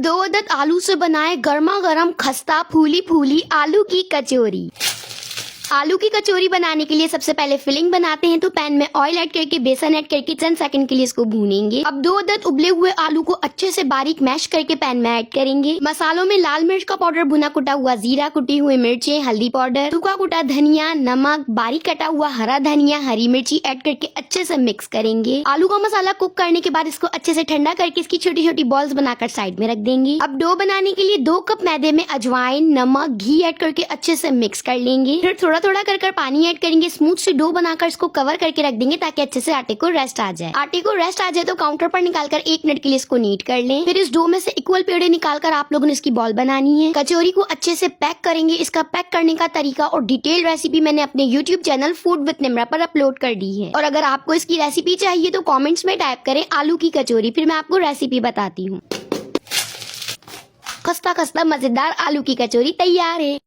दो अदद आलू से बनाए गर्मा गर्म खस्ता फूली फूली आलू की कचौरी। आलू की कचौरी बनाने के लिए सबसे पहले फिलिंग बनाते हैं। तो पैन में ऑयल ऐड करके बेसन ऐड करके चंद सेकंड के लिए इसको भूनेंगे। अब दो अदद उबले हुए आलू को अच्छे से बारीक मैश करके पैन में ऐड करेंगे। मसालों में लाल मिर्च का पाउडर, भुना कुटा हुआ जीरा, कुटी हुई मिर्चें, हल्दी पाउडर, सूखा कुटा धनिया, नमक, बारीक कटा हुआ हरा धनिया, हरी मिर्ची ऐड करके अच्छे से मिक्स करेंगे। आलू का मसाला कुक करने के बाद इसको अच्छे से ठंडा करके इसकी छोटी छोटी बॉल्स बनाकर साइड में रख देंगे। अब डो बनाने के लिए 2 कप मैदे में अजवाइन, नमक, घी ऐड करके अच्छे से मिक्स कर लेंगे। फिर थोड़ा थोड़ा कर पानी ऐड करेंगे। स्मूथ से डो बनाकर इसको कवर करके रख देंगे ताकि अच्छे से आटे को रेस्ट आ जाए। आटे को रेस्ट आ जाए तो काउंटर पर निकालकर 1 मिनट के लिए इसको नीट कर लें। फिर इस डो में से इक्वल पेड़े निकालकर आप लोगों ने इसकी बॉल बनानी है। कचौरी को अच्छे से पैक करेंगे। इसका पैक करने का तरीका और डिटेल रेसिपी मैंने अपने YouTube channel food with Nimra पर अपलोड कर दी है। और अगर आपको इसकी रेसिपी चाहिए तो कॉमेंट्स में टाइप करें आलू की कचौरी, फिर मैं आपको रेसिपी बताती हूँ। खस्ता खस्ता मजेदार आलू की कचौरी तैयार है।